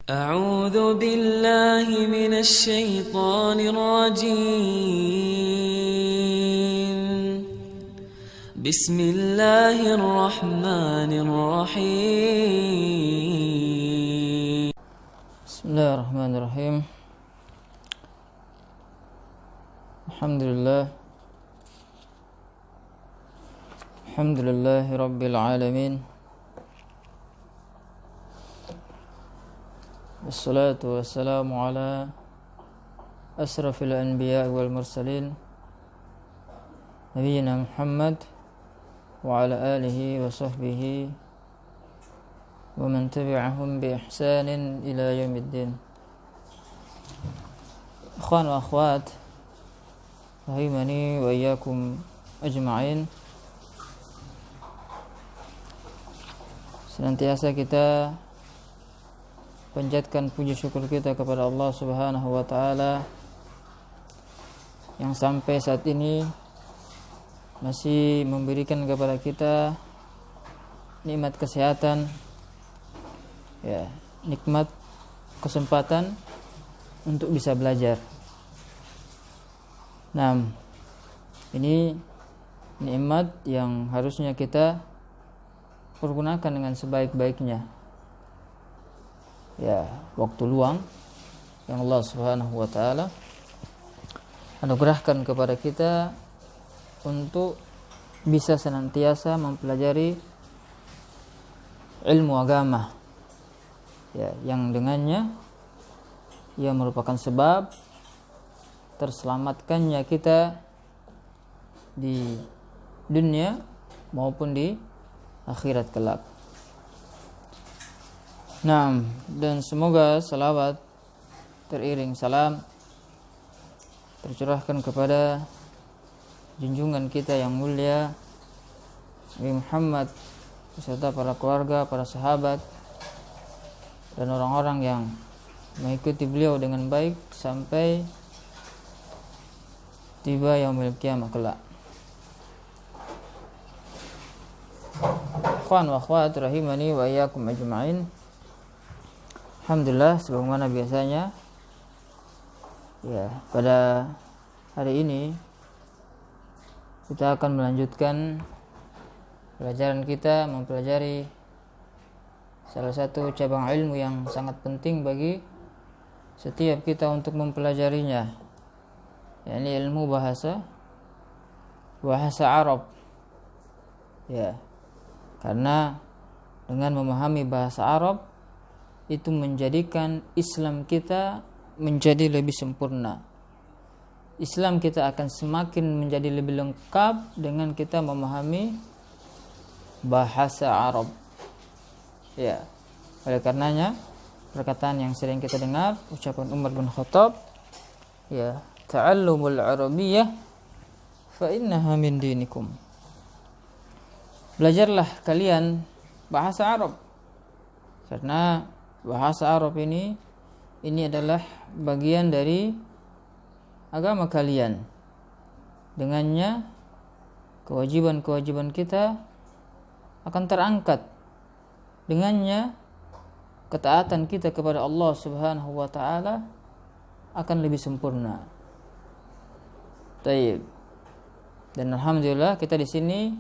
أعوذ بالله من الشيطان الرجيم. بسم الله الرحمن الرحيم. بسم الله الرحمن الرحيم. الحمد لله رب العالمين، والصلاة والسلام على أشرف الأنبياء والمرسلين نبينا محمد وعلى آله وصحبه ومن تبعهم بإحسان إلى يوم الدين. Ikhwan wa akhwat, rahimani wa iyyakum ajma'in. Senantiasa kita panjatkan puji syukur kita kepada Allah Subhanahu wa taala yang sampai saat ini masih memberikan kepada kita nikmat kesehatan, nikmat kesempatan untuk bisa belajar. Nah, ini nikmat yang harusnya kita pergunakan dengan sebaik-baiknya. Waktu luang yang Allah Subhanahu wa taala anugerahkan kepada kita untuk bisa senantiasa mempelajari ilmu agama, yang dengannya ia merupakan sebab terselamatkannya kita di dunia maupun di akhirat kelak. Nah, dan semoga salawat teriring salam tercurahkan kepada junjungan kita yang mulia Nabi Muhammad beserta para keluarga, para sahabat, dan orang-orang yang mengikuti beliau dengan baik sampai tiba yaumil qiyamah kelak. Ikhwan wa akhwat rahimani wa iyyakum ajma'in. Alhamdulillah, sebagaimana biasanya pada hari ini kita akan melanjutkan pelajaran kita mempelajari salah satu cabang ilmu yang sangat penting bagi setiap kita untuk mempelajarinya, yakni ilmu bahasa Arab. Karena dengan memahami bahasa Arab itu menjadikan Islam kita menjadi lebih sempurna. Islam kita akan semakin menjadi lebih lengkap dengan kita memahami bahasa Arab. Oleh karenanya perkataan yang sering kita dengar, ucapan Umar bin Khattab, ta'allumul arabiyyah fa innaha min dinikum. Belajarlah kalian bahasa Arab, karena bahasa Arab ini adalah bagian dari agama kalian. Dengannya kewajiban-kewajiban kita akan terangkat. Dengannya ketaatan kita kepada Allah Subhanahu wa taala akan lebih sempurna. Taib. Dan alhamdulillah kita di sini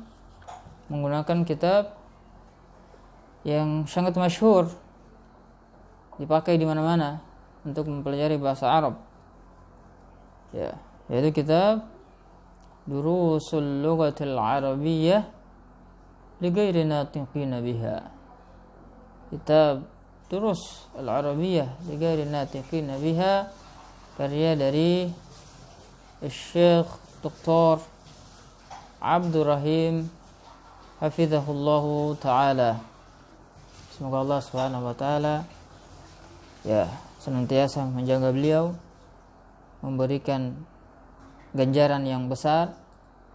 menggunakan kitab yang sangat masyhur, dipakai di mana-mana untuk mempelajari bahasa Arab, yaitu kitab Durusul Lughatil Arabiyyah li ghairi natiqina biha. Kitab Durus Al-Arabiyyah li ghairi natiqina biha, karya dari Syekh Dr. Abdur Rahim hafizahullahu taala. Semoga Allah Subhanahu wa taala senantiasa menjaga beliau, memberikan ganjaran yang besar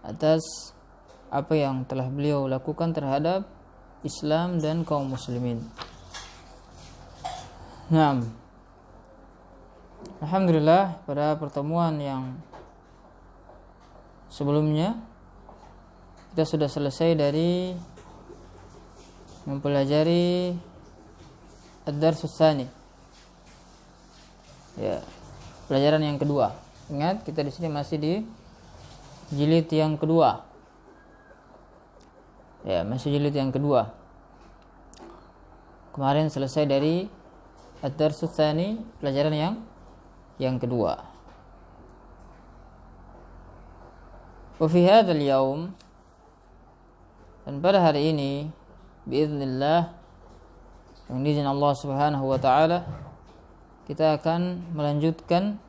atas apa yang telah beliau lakukan terhadap Islam dan kaum muslimin. Nah, alhamdulillah pada pertemuan yang sebelumnya kita sudah selesai dari mempelajari ad-darsus tsani, Ya, pelajaran yang kedua. Ingat, kita di sini masih di jilid yang kedua. Ya, masih jilid yang kedua. Kemarin selesai dari ad-darsus tsani, pelajaran yang kedua. Wa fi hadzal yaum, dan pada hari ini biiznillah, dengan izin Allah Subhanahu wa taala, kita akan melanjutkan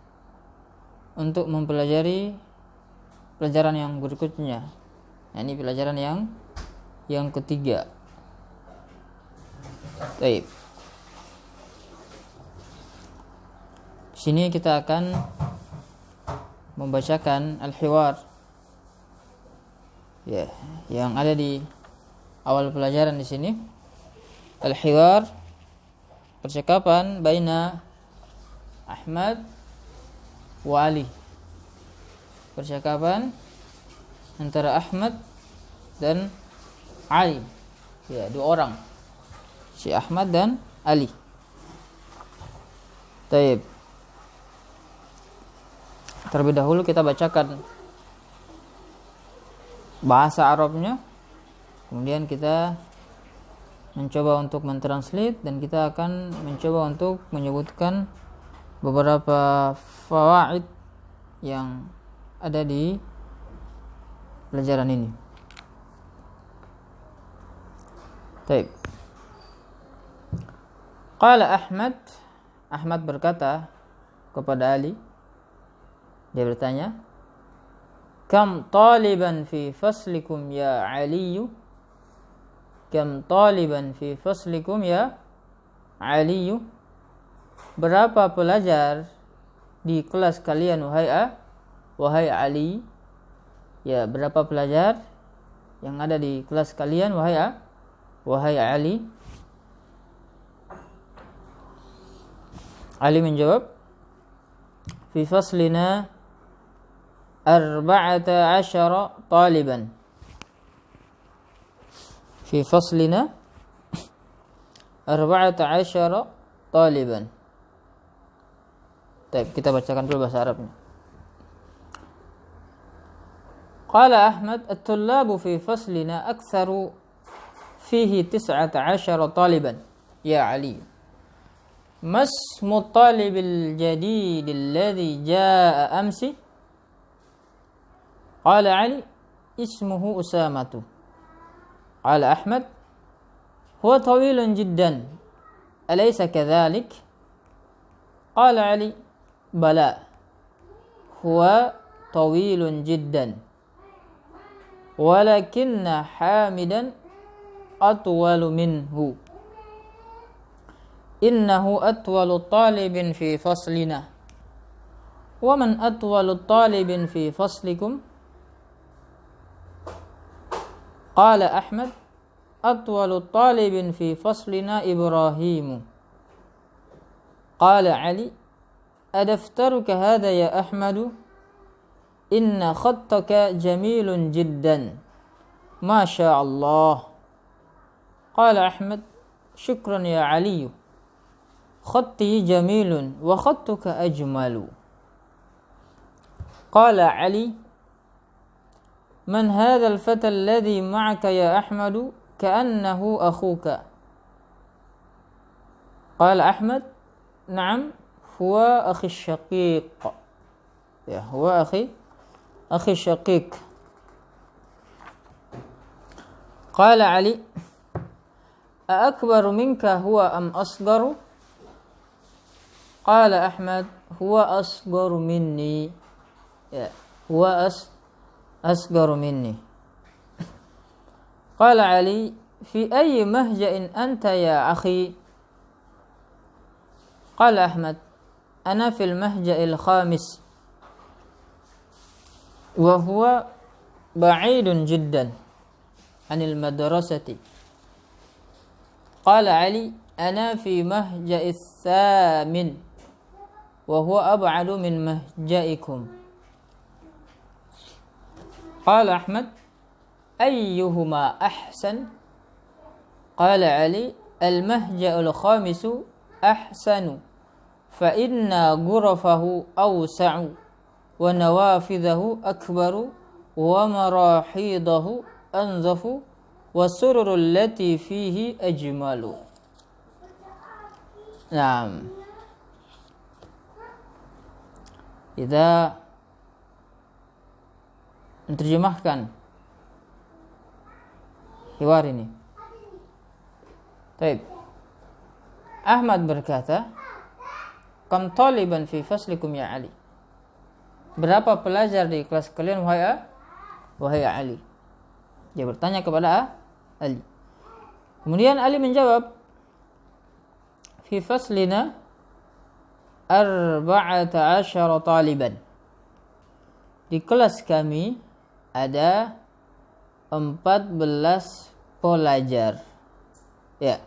untuk mempelajari pelajaran yang berikutnya. Nah, ini pelajaran yang ketiga. Baik. Di sini kita akan membacakan al-hiwar, ya, yang ada di awal pelajaran di sini. Al-hiwar, percakapan baina Ahmad wa Ali. Percakapan antara Ahmad dan Ali. Ya, dua orang. Si Ahmad dan Ali. Taib. Terlebih dahulu kita bacakan bahasa Arabnya, kemudian kita mencoba untuk mentranslate, dan kita akan mencoba untuk menyebutkan beberapa fawaid yang ada di pelajaran ini. Taib. Qala Ahmad berkata kepada Ali, dia bertanya, kam taliban fi faslikum ya Aliyu? Kam taliban fi faslikum ya Aliyu? Berapa pelajar di kelas kalian wahai Ali? Ya, berapa pelajar yang ada di kelas kalian wahai Ali? Ali menjawab, fi faslina 14 taliban. Fi faslina 14 taliban. Baik, kita bacakan dulu bahasa Arabnya. Qala Ahmad, at-tullabu fi faslina aktsaru fihi 19 taliban ya Ali. ما اسم الطالب الجديد الذي جاء أمس؟ قال علي اسمه أسامة. قال أحمد هو طويل جدا أليس كذلك؟ قال علي بلى هو طويل جدا ولكن حامدا أطول منه. Innahu atwalu talibin fi faslina. Wa man atwalu talibin fi faslikum? Qala Ahmad, atwalu talibin fi faslina Ibrahimu. Qala Ali, adaftaruka hadha ya Ahmadu? Inna khattaka jamilun jiddan. Masya Allah. Qala Ahmad, syukran ya Aliyu. خطي جميل وخطك أجمل. قال علي من هذا الفتى الذي معك يا أحمد كأنه أخوك؟ قال أحمد نعم هو أخي الشقيق. هو أخي الشقيق. قال علي أأكبر منك هو أم أصغر؟ قال أحمد هو أصغر مني. هو أصغر مني. قال علي في أي مهجأ أنت يا أخي؟ قال أحمد أنا في المهجأ الخامس وهو بعيد جدا عن المدرسة. قال علي أنا في مهجأ الثامن وهو أبعد من مهجئكم. قال أحمد أيهما أحسن؟ قال علي المهجأ الخامس أحسن fa inna ghurafahu awsa'u wa nawafidhahu akbaru wa marahidahu anzafu wa sururul lati fihi ajmalu. Naam. Kita menerjemahkan hiwar ini. Baik. Ahmad berkata, "Kam taliban fi faslikum ya Ali?" Berapa pelajar di kelas kalian wahai Ali? Dia bertanya kepada Ali. Kemudian Ali menjawab, "Fi faslina 14 taliban." Di kelas kami ada 14 pelajar. Ya.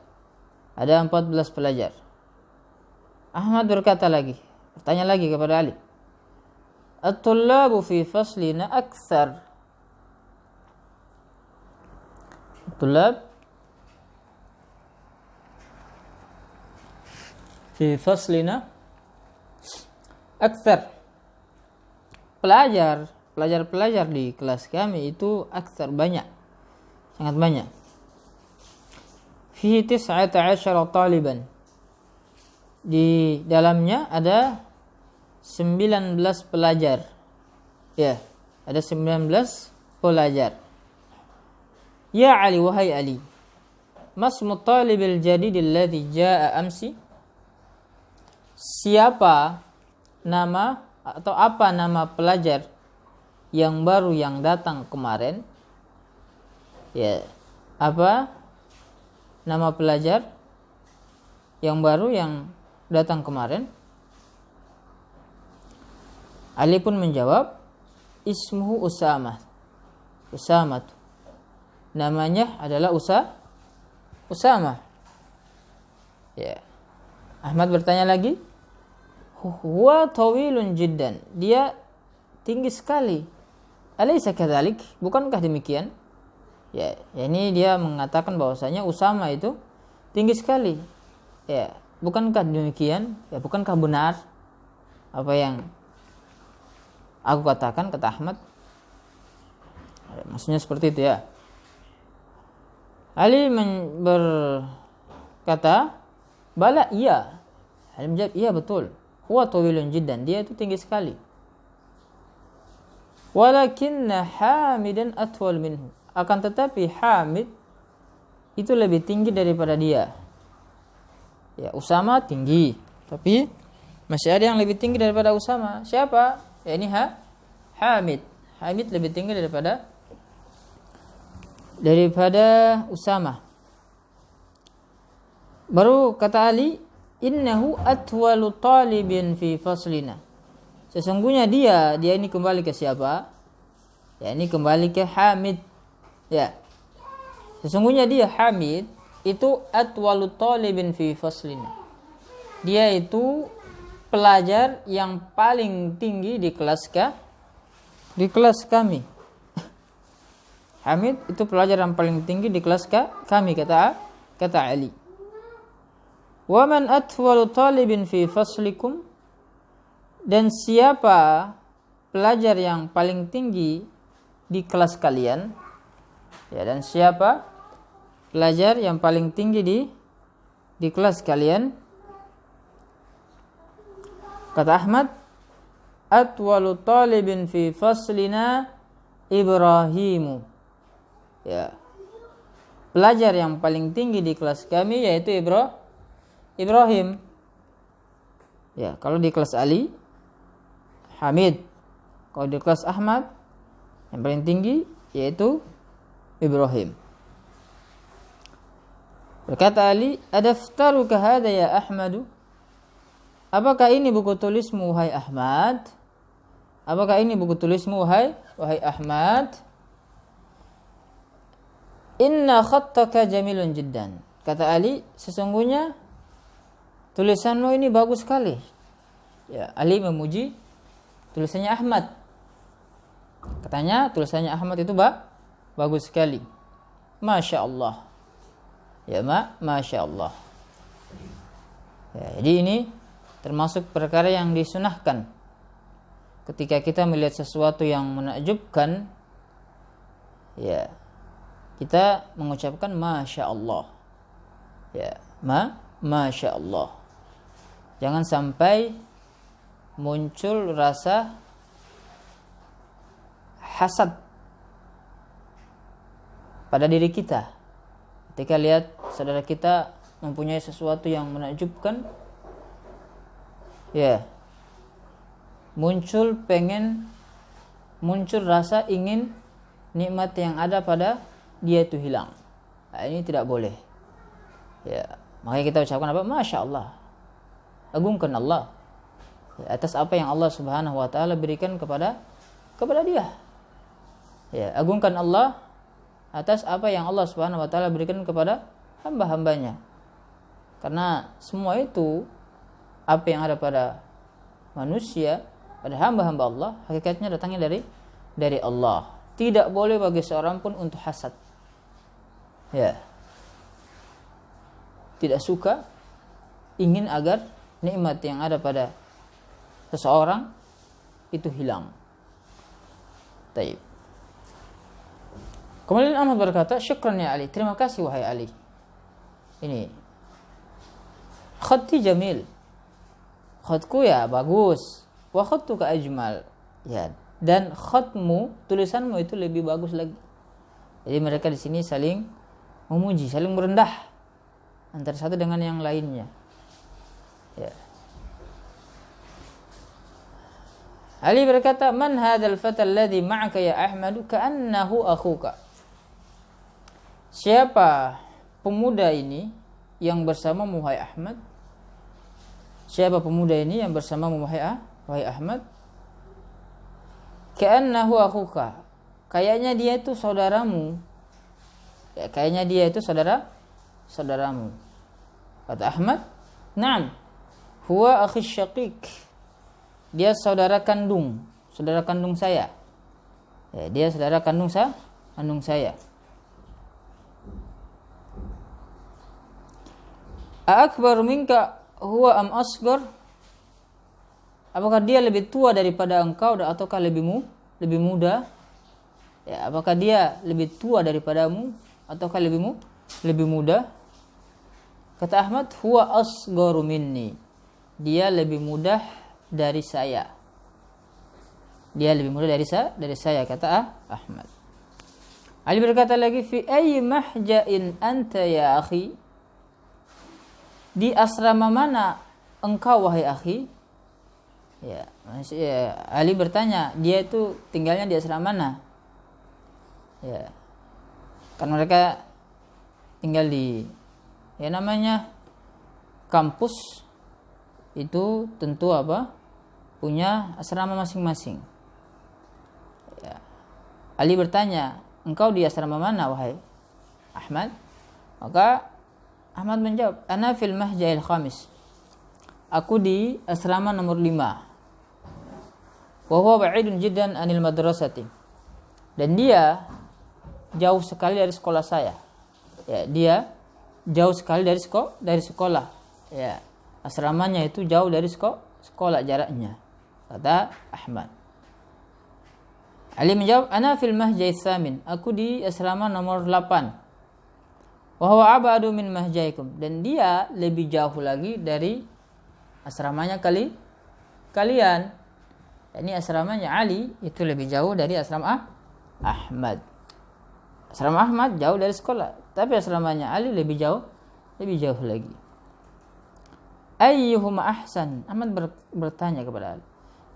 Ada 14 pelajar. Ahmad berkata lagi, bertanya lagi kepada Ali. At-tullabu fi faslina aktsar. At-tullab fi faslina aktsar. Pelajar di kelas kami itu aktsar, banyak. Sangat banyak. Fi 19 taliban. Di dalamnya ada 19 pelajar. Ya, ada 19 pelajar. Ya Ali, wahai Ali. Masmu talibil jadid alladhi jaa amsi? Siapa nama atau apa nama pelajar yang baru yang datang kemarin? Ya, apa nama pelajar yang baru yang datang kemarin? Ali pun menjawab, ismuhu Usamah. Usamah. Namanya adalah Usamah. Ya. Ahmad bertanya lagi, huwa tawilun jiddan. Dia tinggi sekali. Alaysa kadzalik? Bukankah demikian? Ya, ini dia mengatakan bahwasanya Usama itu tinggi sekali. Ya, bukankah demikian? Ya, bukankah benar apa yang aku katakan, kata Ahmad? Ya, maksudnya seperti itu ya. Ali berkata, bala, iya. Ali menjawab, iya betul. Huwa tawilun jiddan. Dia itu tinggi sekali. Walakinna Hamidan atwal minhu. Akan tetapi Hamid itu lebih tinggi daripada dia. Ya, Usama tinggi, tapi masih ada yang lebih tinggi daripada Usama. Siapa? Ya, ini Hamid. Hamid lebih tinggi daripada Usama. Baru kata Ali, innahu atwalu talibin fi faslina. Sesungguhnya dia ini kembali ke siapa? Ya, ini kembali ke Hamid. Ya. Sesungguhnya dia Hamid itu atwalu talibin fi faslina. Dia itu pelajar yang paling tinggi di kelas kami. Hamid itu pelajar yang paling tinggi di kelas kami, kata Ali. Wa man atwalu talibin fi faslikum? Dan siapa pelajar yang paling tinggi di kelas kalian? Ya, dan siapa pelajar yang paling tinggi di kelas kalian? Kata Ahmad, atwalu talibin fi faslina Ibrahimu. Ya. Pelajar yang paling tinggi di kelas kami yaitu Ibrahim. Ya, kalau di kelas Ali Hamid. Kalau di kelas Ahmad yang paling tinggi yaitu Ibrahim. Berkata Ali, adaftaruka hadha ya Ahmadu? Apakah ini buku tulismu wahai Ahmad? Apakah ini buku tulismu wahai Ahmad? Inna khattaka jamilun jiddan. Kata Ali, sesungguhnya tulisanmu ini bagus sekali. Ya, Ali memuji tulisannya Ahmad. Katanya tulisannya Ahmad itu bagus sekali. Masya Allah. Ya, Masya Allah. Ya, jadi ini termasuk perkara yang disunahkan. Ketika kita melihat sesuatu yang menakjubkan, ya, kita mengucapkan Masya Allah. Ya, Masya Allah. Jangan sampai muncul rasa hasad pada diri kita ketika lihat saudara kita mempunyai sesuatu yang menakjubkan, ya, muncul rasa ingin nikmat yang ada pada dia itu hilang. Nah, ini tidak boleh. Ya, makanya kita ucapkan apa? Masya Allah. Agungkan Allah, ya, atas apa yang Allah Subhanahu wa taala berikan kepada dia. Ya, agungkan Allah atas apa yang Allah Subhanahu wa taala berikan kepada hamba-hambanya. Karena semua itu, apa yang ada pada manusia, pada hamba-hamba Allah, hakikatnya datangnya dari Allah. Tidak boleh bagi seorang pun untuk hasad. Ya. Tidak suka, ingin agar nikmat yang ada pada seseorang itu hilang. Taib. Kemudian Ahmad berkata, syukran ya Ali, terima kasih wahai Ali. Ini khatti jamil, khatku ya bagus, wa khattuka ajmal, ya, dan khatmu, tulisanmu itu lebih bagus lagi. Jadi mereka di sini saling memuji, saling merendah antara satu dengan yang lainnya. Ya. Ali berkata, man hadzal fata alladhi ma'aka ya Ahmad ka'annahu akhuka. Siapa pemuda ini yang bersamamu wahai Ahmad? Siapa pemuda ini yang bersamamu wahai Ahmad? Ka'annahu akhuka. Kayaknya dia itu saudaramu. Ya, kayaknya dia itu saudaramu. Kata Ahmad, "Na'am. Huwa akhi syaqiq." Dia saudara kandung saya. Ya, dia saudara kandung saya. Akbar minka huwa am asghar? Apakah dia lebih tua daripada engkau ataukah lebih muda? Ya, apakah dia lebih tua daripadamu ataukah lebih muda? Kata Ahmad, huwa asgharu minni. Dia lebih muda dari saya. Dia lebih muda dari saya, kata Ahmad. Ali berkata lagi, fi ayyi mahja'in anta ya akhi? Di asrama mana engkau wahai akhi? Ya, Ali bertanya, dia itu tinggalnya di asrama mana? Ya. Kan mereka tinggal di, ya, namanya kampus itu tentu punya asrama masing-masing. Ya. Ali bertanya, engkau di asrama mana wahai Ahmad? Maka Ahmad menjawab, ana fil mahja'il khamis. Aku di asrama nomor 5. Wa huwa ba'idun jiddan anil madrasati. Dan dia jauh sekali dari sekolah saya. Ya, dia jauh sekali dari sekolah. Ya, asramanya itu jauh dari sekolah jaraknya, kata Ahmad. Ali menjawab, ana fil mahja'is samin. Aku di asrama nomor 8. Wa huwa abadu min mahjaikum. Dan dia lebih jauh lagi dari asramanya kalian. Ini asramanya Ali itu lebih jauh dari asrama Ahmad. Asrama Ahmad jauh dari sekolah, tapi asramanya Ali lebih jauh lagi. Ayyuhuma ahsan? Ahmad bertanya kepada Ali,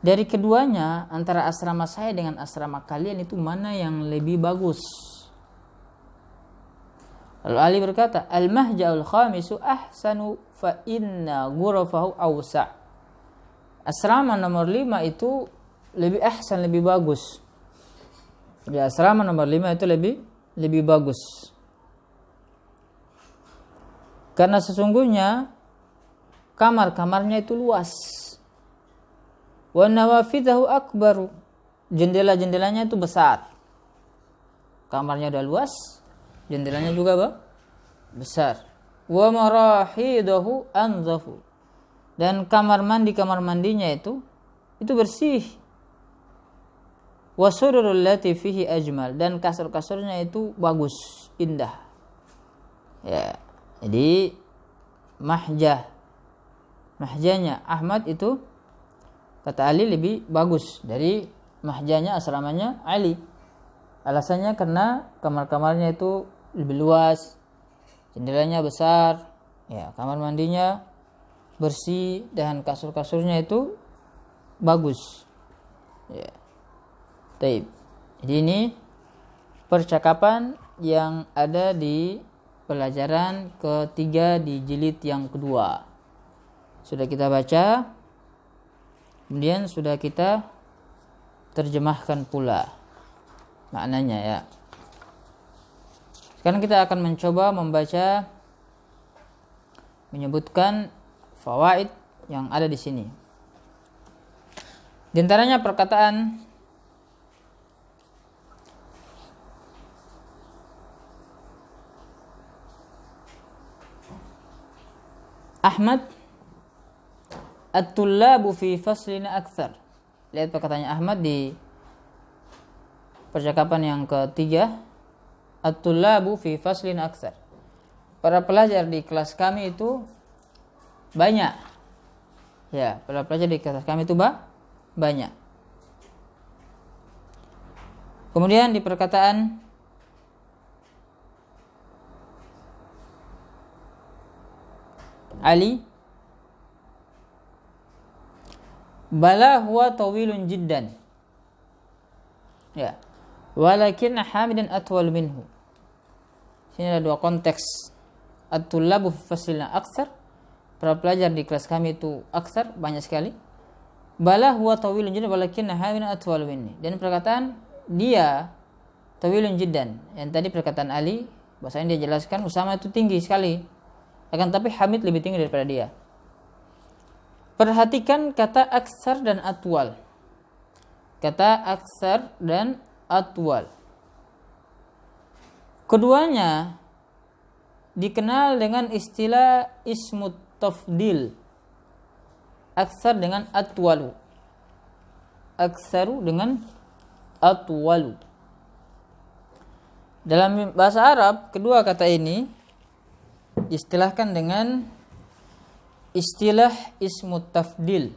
dari keduanya antara asrama saya dengan asrama kalian itu mana yang lebih bagus? Lalu Ali berkata, al-mahja'ul khamisu ahsanu fa inna ghurafahu awsa'. Asrama nomor 5 itu lebih ahsan, lebih bagus. Ya, asrama nomor 5 itu lebih bagus. Karena sesungguhnya kamar-kamarnya itu luas. Wa nawafidhahu akbaru. Jendela-jendelanya itu besar. Kamarnya udah luas, jendelanya juga besar. Wa marahidahu anzafu. dan kamar mandinya itu bersih. Wasururul lati fihi ajmal, dan kasur-kasurnya itu bagus, indah. Ya, jadi mahjanya Ahmad itu kata Ali lebih bagus dari mahjanya asramanya Ali. Alasannya karena kamar-kamarnya itu lebih luas, jendelanya besar, ya, kamar mandinya bersih, dan kasur-kasurnya itu bagus. Ya. Taib. Jadi ini percakapan yang ada di pelajaran ketiga di jilid yang kedua. Sudah kita baca, kemudian sudah kita terjemahkan pula maknanya, ya. Sekarang kita akan mencoba membaca, menyebutkan fawaid yang ada di sini. Di antaranya perkataan Ahmad, at-tullabu fi faslina aktsar. Lihat perkataannya Ahmad di percakapan yang ketiga. At-tullabu fi faslina aktsar. Para pelajar di kelas kami itu banyak. Ya, para pelajar di kelas kami itu banyak. Kemudian di perkataan Ali, bala huwa tawilun jiddan. Ya. Walakin Hamidan atwal minhu. Sini ada dua konteks. At-tullabu fi faslina aktsar. Para pelajar di kelas kami itu aksar, banyak sekali. Bala huwa tawilun jiddan walakin Hamidan atwal minni. Dan perkataan dia tawilun jiddan. Yang tadi perkataan Ali, bahasanya dia jelaskan Usama itu tinggi sekali. Akan tapi Hamid lebih tinggi daripada dia. Perhatikan kata aksar dan atwal. Kata aksar dan atwal. Keduanya dikenal dengan istilah ismut tafdil. Aksar dengan atwalu. Aksaru dengan atwalu. Dalam bahasa Arab, kedua kata ini istilahkan dengan istilah ismut tafdil.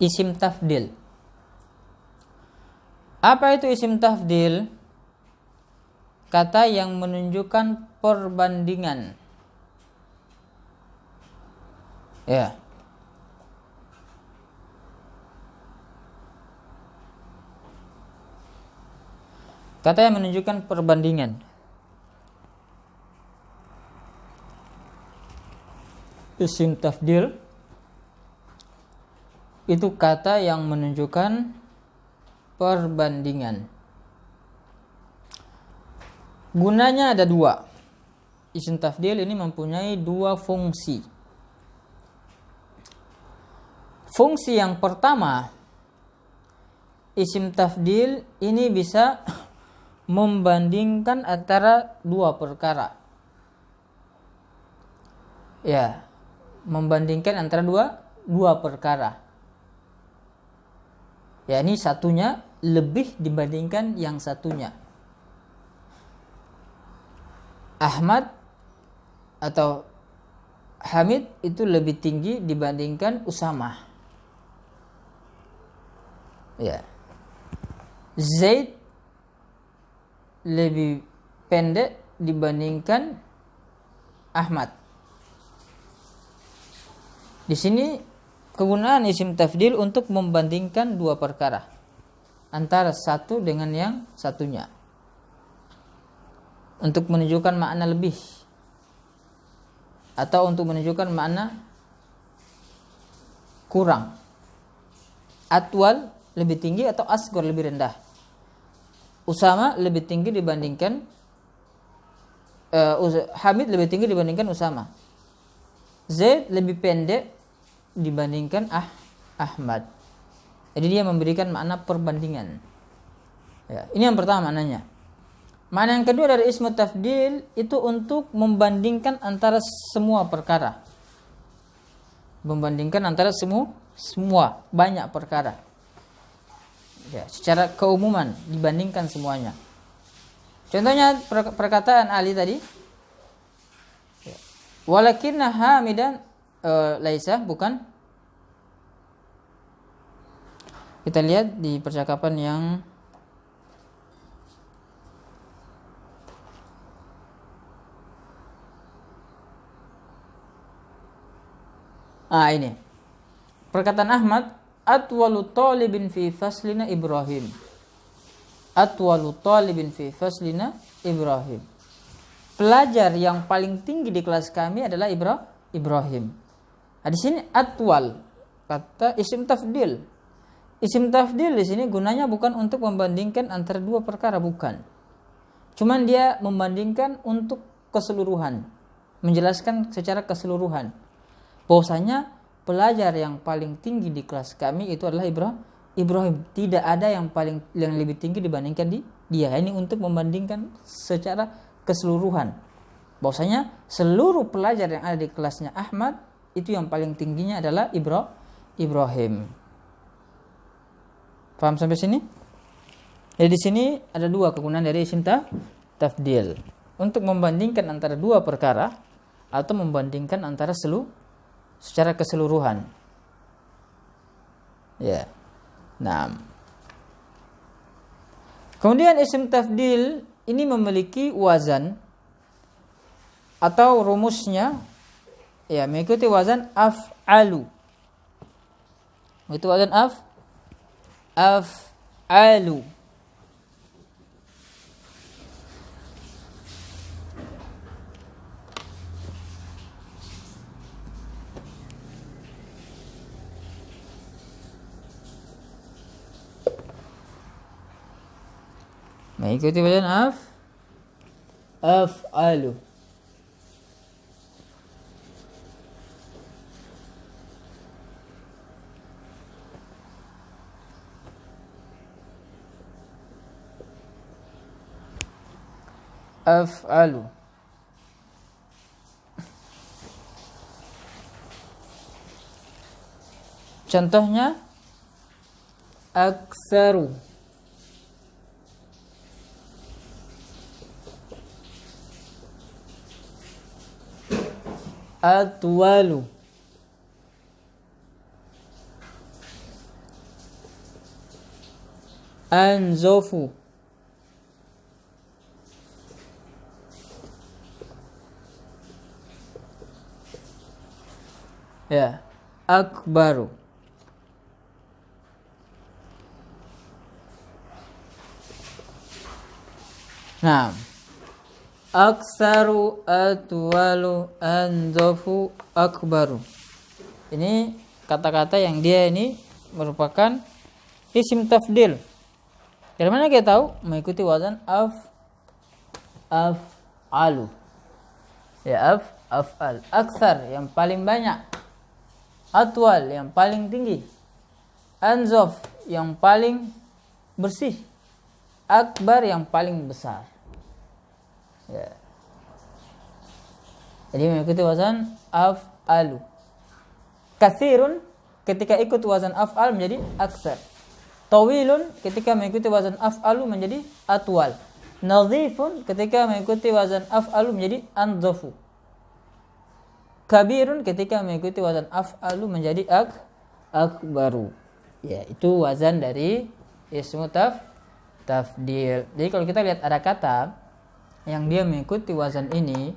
Isim tafdil. Apa itu isim tafdil? Kata yang menunjukkan perbandingan. Ya. Kata yang menunjukkan perbandingan. Isim tafdil itu kata yang menunjukkan perbandingan. Gunanya ada dua. Isim tafdil ini mempunyai dua fungsi. Fungsi yang pertama, isim tafdil ini bisa membandingkan antara dua perkara. Ya, membandingkan antara dua perkara. Ya, ini satunya lebih dibandingkan yang satunya. Ahmad atau Hamid itu lebih tinggi dibandingkan Usama. Ya. Zaid lebih pendek dibandingkan Ahmad. Di sini kegunaan isim tafdil untuk membandingkan dua perkara antara satu dengan yang satunya, untuk menunjukkan makna lebih atau untuk menunjukkan makna kurang. Atwal lebih tinggi atau asgor lebih rendah. Usama lebih tinggi dibandingkan Hamid lebih tinggi dibandingkan Usama. Zaid lebih pendek dibandingkan Ahmad. Jadi dia memberikan makna perbandingan. Ya, ini yang pertama maknanya. Makna yang kedua dari ismu tafdil itu untuk membandingkan antara semua perkara. membandingkan antara semua banyak perkara. Ya, secara keumuman dibandingkan semuanya. Contohnya perkataan Ali tadi. Ya. Walakinna hamidan laisa, bukan. Kita lihat di percakapan yang ini. Perkataan Ahmad, atwalu talibin fi faslina Ibrahim. Atwalu talibin fi faslina Ibrahim. Pelajar yang paling tinggi di kelas kami adalah Ibrahim. Nah, di sini atwal kata isim tafdil. Isim tafdil di sini gunanya bukan untuk membandingkan antara dua perkara, bukan. Cuman dia membandingkan untuk keseluruhan, menjelaskan secara keseluruhan bahwasanya pelajar yang paling tinggi di kelas kami itu adalah Ibrahim. Tidak ada yang lebih tinggi dibandingkan dia. Ini untuk membandingkan secara keseluruhan. Bahwasanya seluruh pelajar yang ada di kelasnya Ahmad itu yang paling tingginya adalah Ibrahim. Paham sampai sini? Jadi di sini ada dua kegunaan dari isim tafdil untuk membandingkan antara dua perkara atau membandingkan antara secara keseluruhan. Ya. Nah. Kemudian isim tafdil ini memiliki wazan atau rumusnya ya mengikuti wazan af'alu. Itu wazan af'alu. Mengikuti wazan af'alu. Af'alu. Contohnya aksaru, atwalu, anzofu, ya, akbaru. Nah, aksaru, atwalu, anzofu, akbaru. Ini kata-kata yang dia ini merupakan isim tafdil. Dari mana kita tahu? Mengikuti wazan af'alu. Ya, af'al. Aksar yang paling banyak, atwal yang paling tinggi, anzof yang paling bersih, akbar yang paling besar. Ya. Jadi mengikuti wazan af'alu. Katsirun ketika ikut wazan af'al menjadi aksar. Tawilun ketika mengikuti wazan af'alu menjadi atwal. Nadhifun ketika mengikuti wazan af'alu menjadi anzofu. Kabirun ketika mengikuti wazan af'alu menjadi akbaru. Ya, itu wazan dari ismu tafdil. Jadi kalau kita lihat ada kata yang dia mengikuti wazan ini,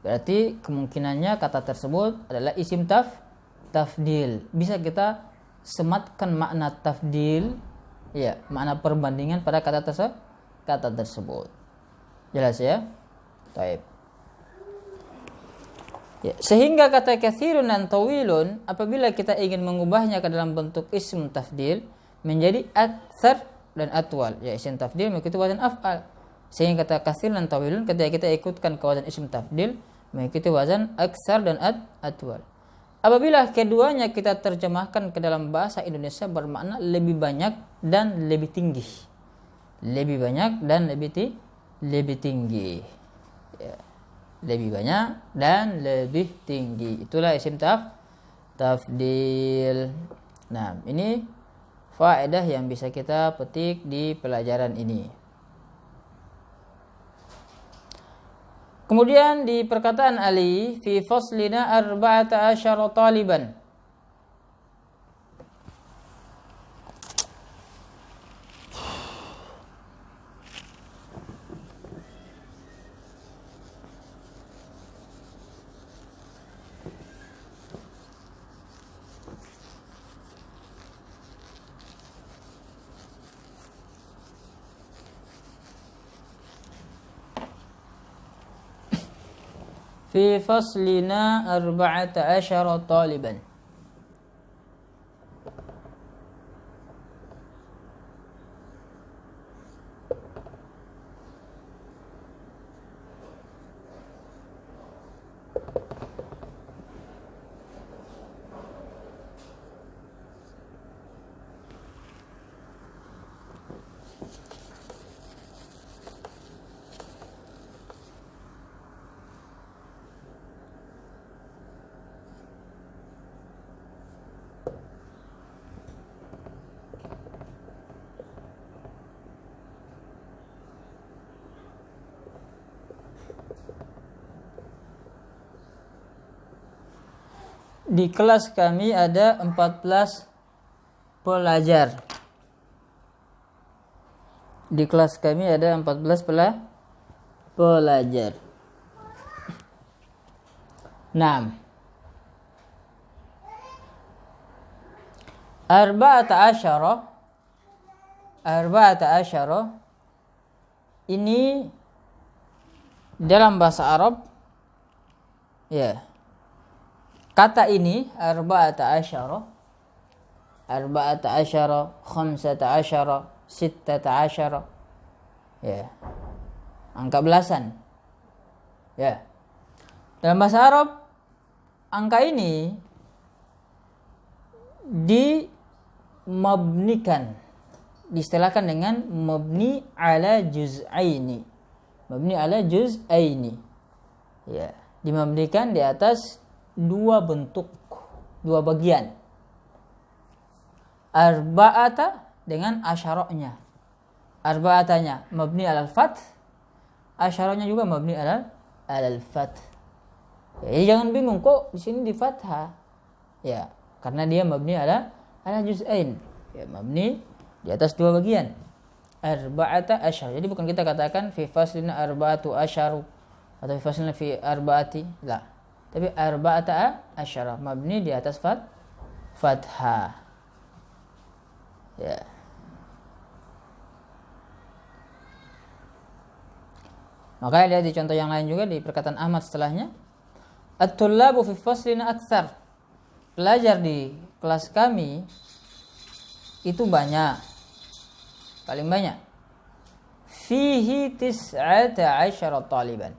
berarti kemungkinannya kata tersebut adalah isim tafdil. Bisa kita sematkan makna tafdil, ya, makna perbandingan pada kata tersebut. Jelas ya? Baik. Ya, sehingga kata katsirun dan tawilun apabila kita ingin mengubahnya ke dalam bentuk isim tafdil menjadi aksar dan atwal. Ya, isim tafdil mengikuti wazan af'al. Sehingga kata katsirun dan tawilun ketika kita ikutkan ke wazan isim tafdil mengikuti wazan aksar dan atwal. Apabila keduanya kita terjemahkan ke dalam bahasa Indonesia bermakna lebih banyak dan lebih tinggi. Lebih banyak dan lebih tinggi. Ya. Lebih banyak dan lebih tinggi. Itulah isim tafdil. Nah, ini faedah yang bisa kita petik di pelajaran ini. Kemudian di perkataan Ali, fi faslina 14 taliban. في فصلنا 14 طالبا. Di kelas kami ada 14 pelajar. Di kelas kami ada 14 pelajar. 6. Arba'ata asyara ini dalam bahasa Arab, ya. Kata ini arba'ata asyara, khamsata asyara, sittata asyara, ya, angka belasan, ya. Dalam bahasa Arab, angka ini dimabnikan, diistilahkan dengan mabni ala juz'aini, ya, dimabnikan di atas dua bentuk, dua bagian. Arba'ata dengan asyarahnya. Arba'atanya mabni alal fath, asyarahnya juga mabni alal fath. Ya, jadi jangan bingung kok di sini di fathah. Ya, karena dia mabni ala juz'ain. Ya, mabni di atas dua bagian. Arba'ata asyar. Jadi bukan kita katakan fi faslina arba'atu asyaru atau fi faslina fi arba'ati, la. Tapi arba'ata asyara mabni di atas fathah. Ya. Makanya lihat di contoh yang lain juga di perkataan Ahmad setelahnya. At-tullabu fi faslina aktsar. Pelajar di kelas kami itu banyak. Paling banyak. Fihi 19 taliban.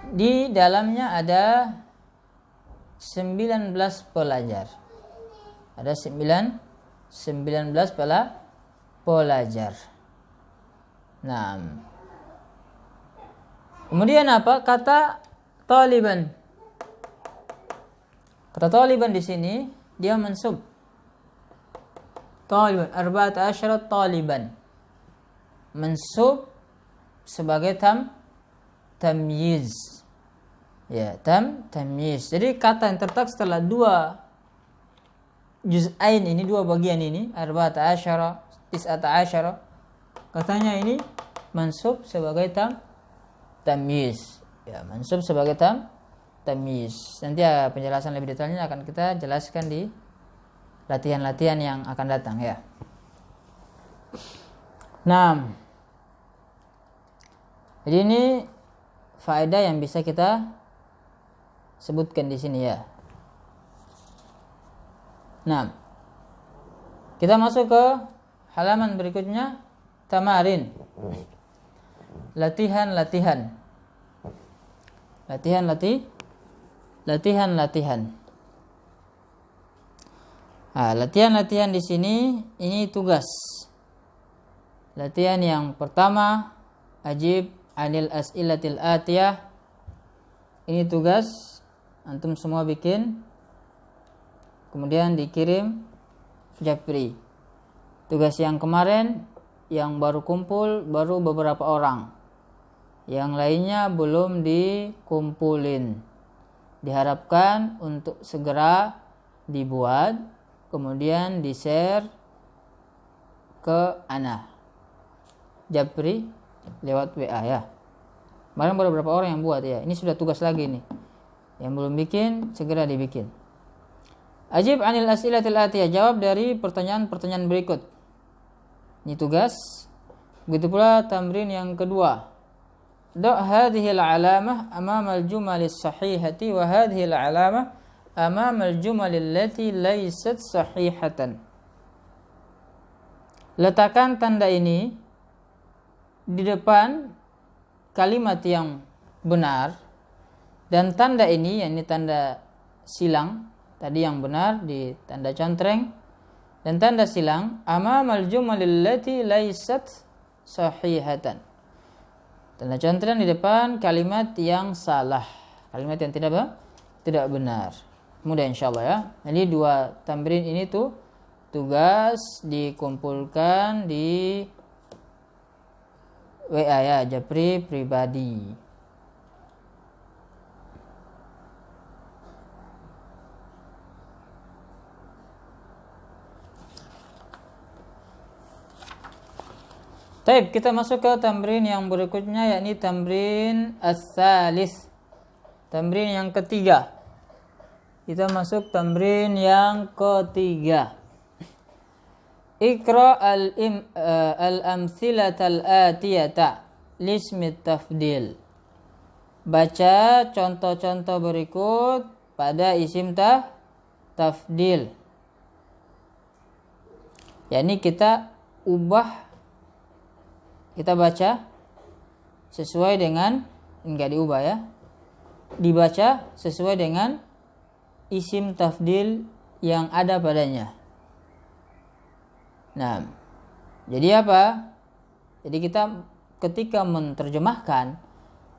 Di dalamnya ada 19 pelajar. Ada 19 pelajar. Nah, kemudian apa? Kata taliban. Kata taliban di sini dia mansub. Taliban, 14 taliban. Mansub sebagai tamyiz. Ya, tamyiz. Jadi kata yang terletak setelah dua juz'ain ini, dua bagian ini, 14, 19, katanya ini mansub sebagai tamyiz. Ya, mansub sebagai tamyiz. Nanti penjelasan lebih detailnya akan kita jelaskan di latihan-latihan yang akan datang, ya. Nah, jadi ini faedah yang bisa kita sebutkan di sini, ya. Nah, kita masuk ke halaman berikutnya, tamarin. Latihan. Nah, latihan di sini ini tugas. Latihan yang pertama, ajib anil as'ilatil atiyah. Ini tugas, antum semua bikin kemudian dikirim Japri. Tugas yang kemarin yang baru kumpul baru beberapa orang, yang lainnya belum dikumpulin. Diharapkan untuk segera dibuat, kemudian di-share ke Ana Japri lewat WA ya. Kemarin baru beberapa orang yang buat ya. Ini sudah tugas lagi nih. Yang belum bikin segera dibikin. Ajib anil as'ilatil atiyah, jawab dari pertanyaan-pertanyaan berikut. Ini tugas. Begitu pula tamrin yang kedua. Da' hadhil alamah amama al-jumalis sahihati wa hadhil alamah amama al-jumalil lati laysat sahihatan. Letakkan tanda ini di depan kalimat yang benar, dan tanda ini, yakni tanda silang tadi yang benar di tanda contreng, dan tanda silang amamal jumalil lati laysat sahihatan. Tanda contreng di depan kalimat yang salah, kalimat yang tidak benar. Mudah insyaallah ya. Jadi dua tamrin ini tuh tugas dikumpulkan di WA ya, Japri pribadi. Baik, kita masuk ke tamrin yang berikutnya, yakni tamrin as-salis. Tamrin yang ketiga. Kita masuk tamrin yang ketiga. Iqra al-amthilatal atiyata lismi tafdil. Baca contoh-contoh berikut pada isim tafdil. Yakni kita baca sesuai dengan, enggak diubah ya, dibaca sesuai dengan isim tafdil yang ada padanya. Nah, jadi apa? Jadi kita ketika menerjemahkan,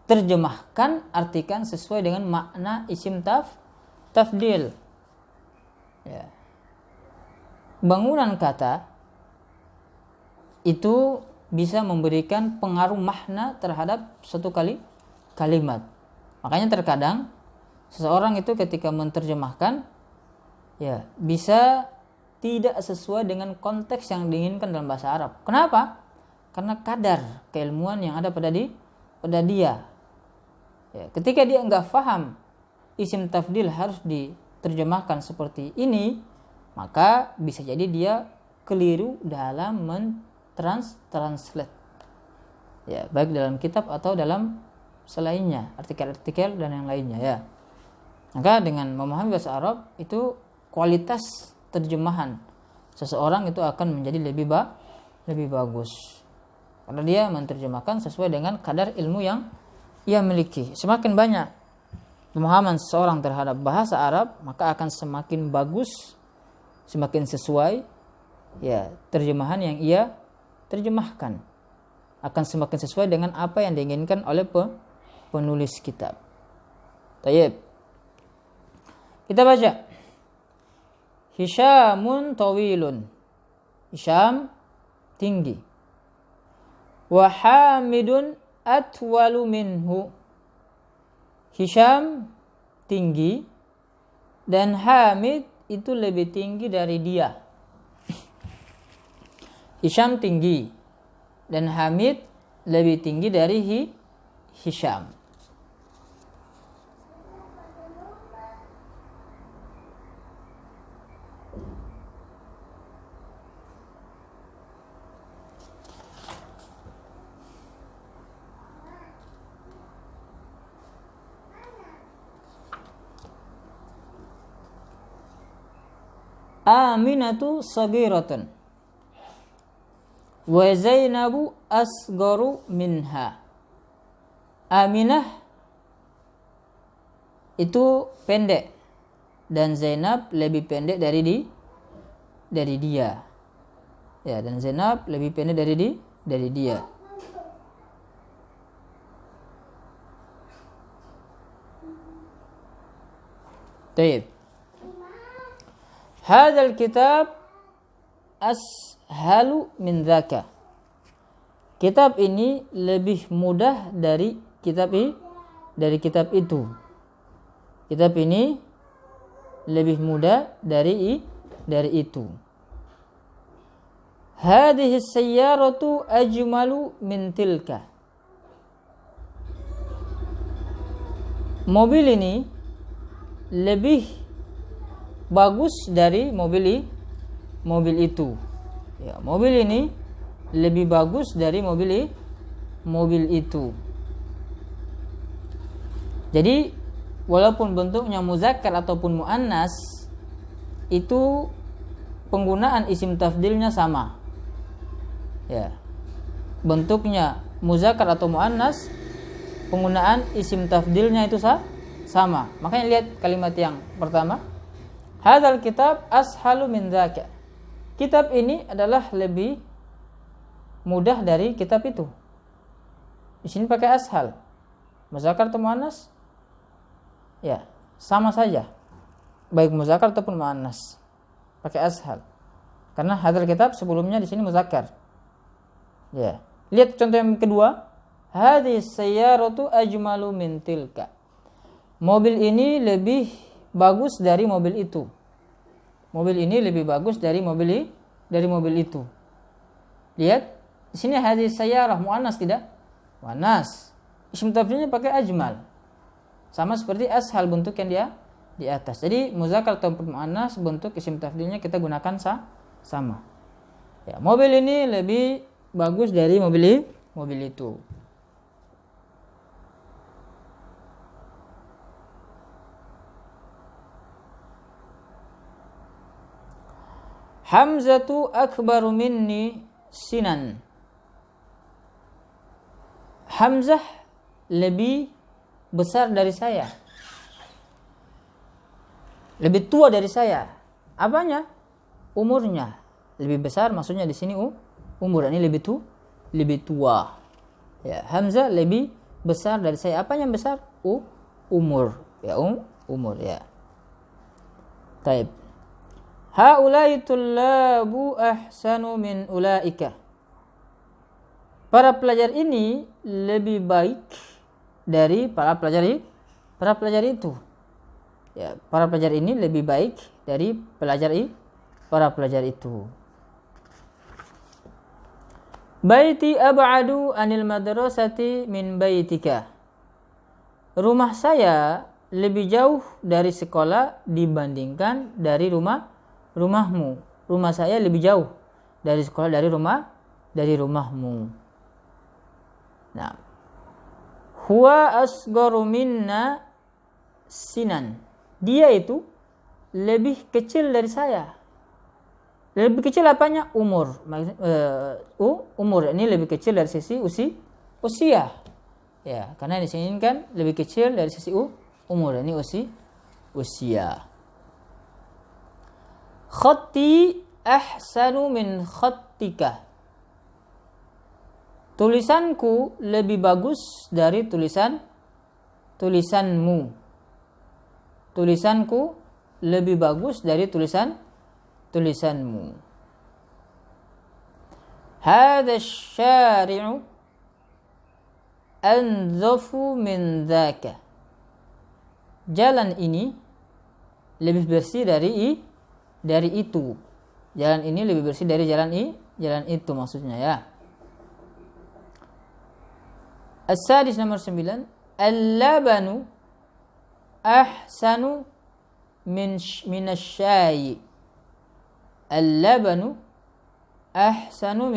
terjemahkan, artikan sesuai dengan makna isim tafdil. Ya. Bangunan kata itu bisa memberikan pengaruh makna terhadap suatu kalimat. Makanya terkadang seseorang itu ketika menerjemahkan ya bisa tidak sesuai dengan konteks yang diinginkan dalam bahasa Arab. Kenapa? Karena kadar keilmuan yang ada pada dia. Ya, ketika dia enggak paham isim tafdil harus diterjemahkan seperti ini, maka bisa jadi dia keliru dalam translate. Ya, baik dalam kitab atau dalam selainnya, artikel-artikel dan yang lainnya ya. Maka dengan memahami bahasa Arab itu kualitas terjemahan seseorang itu akan menjadi lebih bagus. Karena dia menerjemahkan sesuai dengan kadar ilmu yang ia miliki. Semakin banyak pemahaman seseorang terhadap bahasa Arab, maka akan semakin bagus, semakin sesuai ya terjemahan yang ia terjemahkan. Akan semakin sesuai dengan apa yang diinginkan oleh penulis kitab. Tayyib. Kita baca. Hisyamun tawilun. Hisyam tinggi. Wa Hamidun atwalu minhu. Hisyam tinggi dan Hamid itu lebih tinggi dari dia. Hisyam tinggi dan Hamid lebih tinggi dari Hisyam. Aminatu sagiratun wa Zainabu asgaru minha. Aminah itu pendek dan Zainab lebih pendek dari dia. Ya, dan Zainab lebih pendek dari dia. Baik. Hadzal kitab ashalu min dzaka. Kitab ini lebih mudah dari kitab itu. Kitab ini lebih mudah dari itu. Hadhihi sayyaratu ajmalu min tilka. Mobil ini lebih bagus dari mobil itu. Ya, mobil ini lebih bagus dari mobil itu. Jadi walaupun bentuknya muzakkar ataupun muannas, itu penggunaan isim tafdilnya sama. Ya. Bentuknya muzakkar atau muannas, penggunaan isim tafdilnya itu sama. Makanya lihat kalimat yang pertama, hadzal kitab ashalu min dzaka. Kitab ini adalah lebih mudah dari kitab itu. Di sini pakai ashal. Muzakkar atau muannas? Ya, sama saja. Baik muzakkar ataupun muannas. Pakai ashal. Karena hadzal kitab sebelumnya di sini muzakkar. Ya. Lihat contoh yang kedua. Hadhihi sayyaratu ajmalu min tilka. Mobil ini lebih bagus dari mobil itu. Mobil ini lebih bagus dari mobil itu. Lihat, di sini hadhihi sayyarah muannas tidak? Muannas. Isim tafdilnya pakai ajmal. Sama seperti ashal bentuk yang dia di atas. Jadi muzakkar ataupun muannas bentuk isim tafdilnya kita gunakan sama. Ya, mobil ini lebih bagus dari mobil itu. Hamzatu akbaru minni sinan. Hamzah lebih besar dari saya. Lebih tua dari saya. Apanya? Umurnya. Lebih besar maksudnya di sini umur, ini lebih tua. Ya, Hamzah lebih besar dari saya. Apanya yang besar? Umur. Ya, umur ya. Taib. Haulai tullabu ahsanu min ulaika. Para pelajar ini lebih baik dari para pelajar itu. Ya, para pelajar ini lebih baik dari para pelajar itu. Baiti ab'adu anil madrasati min baitika. Rumah saya lebih jauh dari sekolah dibandingkan dari rumahmu. Rumah saya lebih jauh dari sekolah dari rumahmu. Nah, huwa asgharu minna sinan. Dia itu lebih kecil dari saya. Lebih kecil apanya? Umur. Umur ini lebih kecil dari sisi usia. Ya, karena di sini kan lebih kecil dari sisi umur. Ini usia. Khatti ahsanu min khattika. Tulisanku lebih bagus dari tulisanmu. Tulisanku lebih bagus dari tulisanmu. Hadha syari'u anzafu min dzaka. Jalan ini lebih bersih dari itu. Jalan ini lebih bersih dari jalan itu maksudnya ya. As-sadis nomor 9, al-labanu ahsanu minasy-syai. Al-labanu ahsanu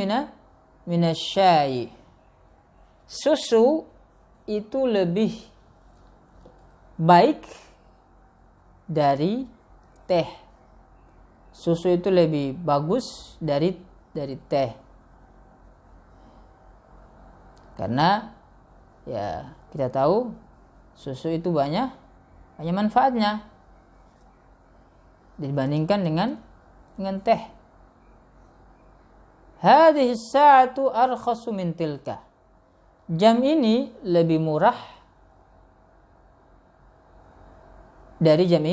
minasy-syai. Susu itu lebih baik dari teh. Susu itu lebih bagus dari teh. Karena ya kita tahu susu itu banyak manfaatnya dibandingkan dengan teh. Hadhihi as-sa'atu arkhasu min tilka. Jam ini lebih murah dari jam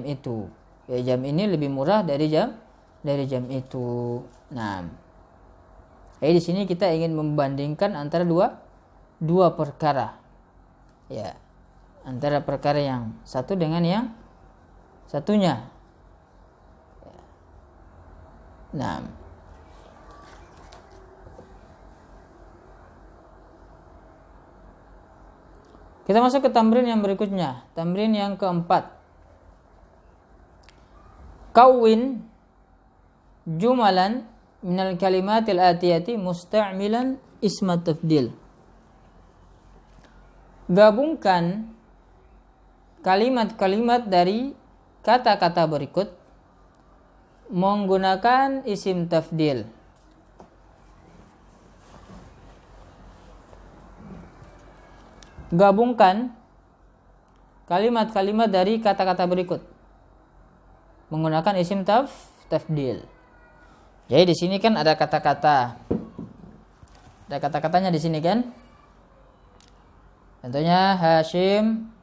itu. Ya, jam ini lebih murah dari jam itu. Nah, jadi di sini kita ingin membandingkan antara dua perkara. Ya, antara perkara yang satu dengan yang satunya. Nah, kita masuk ke tamrin yang berikutnya. Tamrin yang keempat. Kawin jumalan minal kalimatil atiyati musta'milan isma tafdil. Gabungkan kalimat-kalimat dari kata-kata berikut menggunakan isim tafdil. Gabungkan kalimat-kalimat dari kata-kata berikut menggunakan isim tafdil. Jadi di sini kan ada kata-kata. Ada kata-katanya di sini kan? Contohnya Hashim,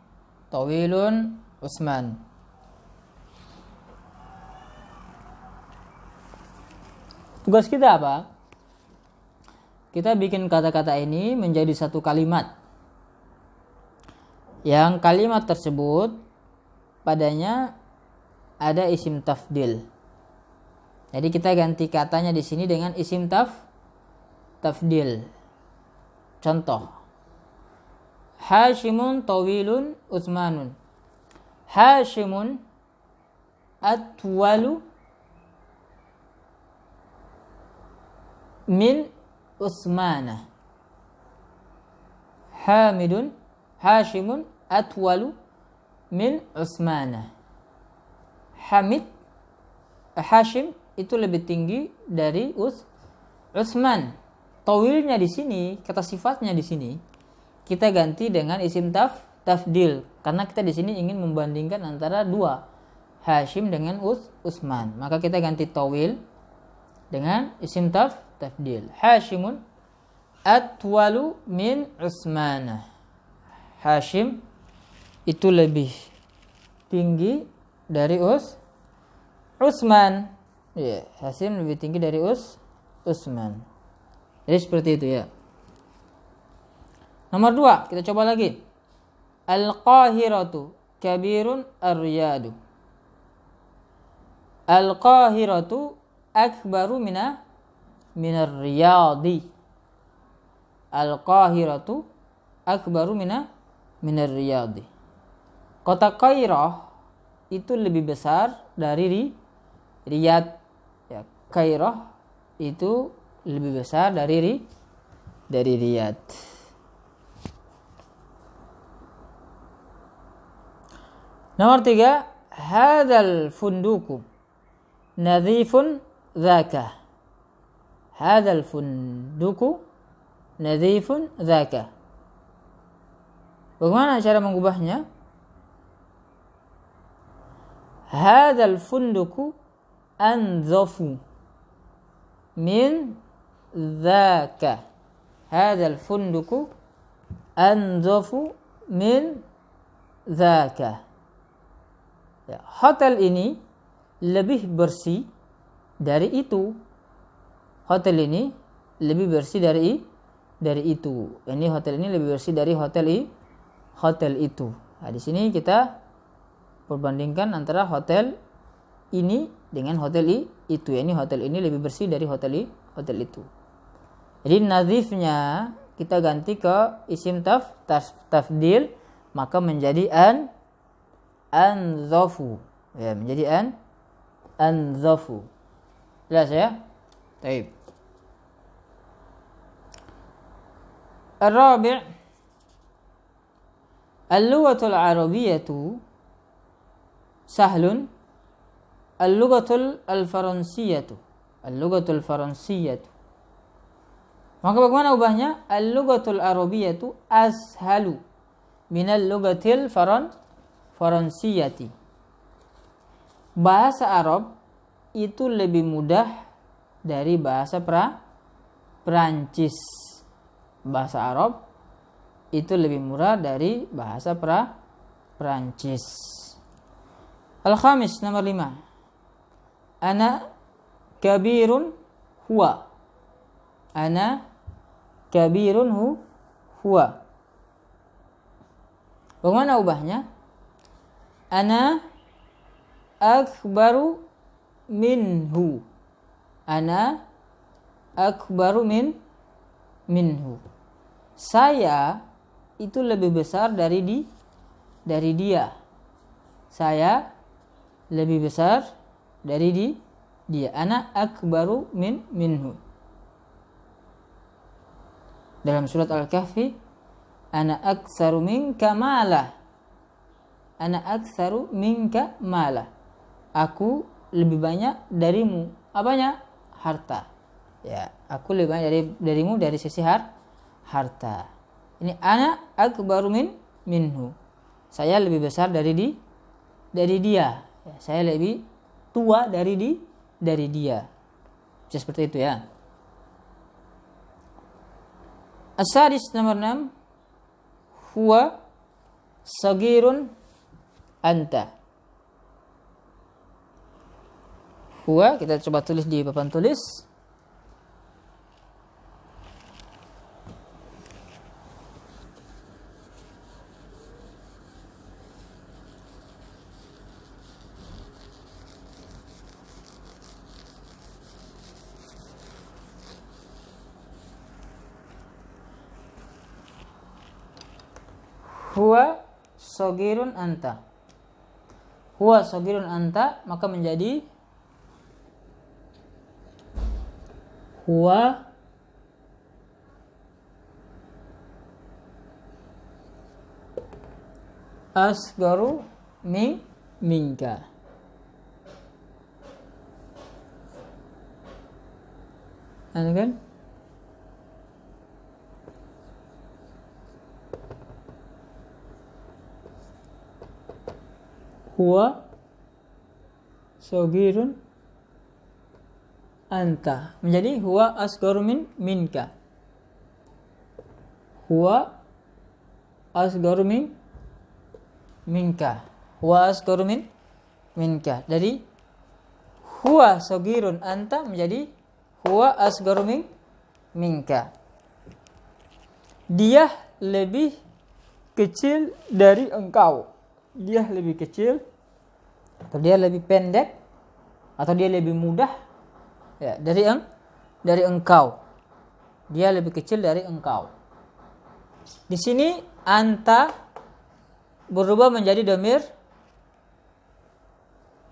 Tawilun, Utsman. Tugas kita apa? Kita bikin kata-kata ini menjadi satu kalimat. Yang kalimat tersebut padanya ada isim tafdil. Jadi kita ganti katanya di sini dengan isim tafdil. Contoh. Hashimun tawilun Utsmanun. Hashimun atwalu min Utsmana. Hashimun atwalu min Utsmana. Hashim itu lebih tinggi dari Utsman. Tawilnya di sini, kata sifatnya di sini kita ganti dengan isim tafdil karena kita di sini ingin membandingkan antara dua, Hashim dengan Utsman. Maka kita ganti tawil dengan isim tafdil. Hashimun atwalu min Utsmana. Hashim itu lebih tinggi dari Utsman. Ya, Hashim lebih tinggi dari Utsman. Jadi seperti itu ya. Nomor 2, kita coba lagi. Al-Qahiratu kabirun ar-Riyadu. Al-Qahiratu akbaru minar Riyadi. Al-Qahiratu akbaru minar Riyadi. Kota Kairah itu lebih besar dari Riyadh. Ya, Kairah itu lebih besar dari Riyadh. Nomor 3, hadzal funduku nadhifun dzaka. Hadzal funduku nadhifun dzaka. Bagaimana cara mengubahnya? Hadzal funduku anzafu min dzaka. Hadzal funduku anzafu min dzaka. Ya, hotel ini lebih bersih dari itu. Hotel ini lebih bersih dari itu. Ini hotel ini lebih bersih dari hotel itu. Nah, di sini kita perbandingkan antara hotel ini dengan hotel itu. Ini hotel ini lebih bersih dari hotel itu. Jadi nazifnya kita ganti ke isim tafdil, maka menjadi anzafu. Ya, menjadi anzafu. Jelas ya? Baik. Ar-rabi' al-lughatul arabiyyatu sahlun al-lughatul al-faransiyatu. Al-lughatul faransiyatu. Maka bagaimana ubahnya? Al-lughatul arabiyyatu ashalu minal lughatil faransiyati. Bahasa Arab itu lebih mudah dari bahasa Perancis. Bahasa Arab itu lebih murah dari bahasa Perancis. Al-khamis, nomor 5. Ana kabirun huwa. Ana kabirun huwa. Bagaimana ubahnya? Ana akbaru minhu. Ana akbaru minhu. Saya itu lebih besar dari dia. Saya lebih besar dari dia. Ana akbaru minhu. Dalam surat Al-Kahfi, ana aktsaru minka mala. Ana aktsaru minka mala. Aku lebih banyak darimu. Apanya? Harta. Ya, aku lebih banyak darimu dari sisi harta. Ini ana akbaru minhu. Saya lebih besar dari dia. Ya, saya lebih tua dari dia. Bisa seperti itu ya. As-sadis, nomor 6. Huwa sagirun anta. Huwa, kita coba tulis di papan tulis. Huwa sagirun anta. Huwa sagirun anta, maka menjadi huwa asgaru minka. Kan? Huwa sagirun anta, menjadi huwa asgaru minka. Huwa asgaru minka. Huwa asgaru minka. Dari huwa sagirun anta menjadi huwa asgaru minka. Dia lebih kecil dari engkau. Dia lebih kecil, atau dia lebih pendek, atau dia lebih mudah ya, dari engkau. Dia lebih kecil dari engkau. Di sini anta berubah menjadi dhamir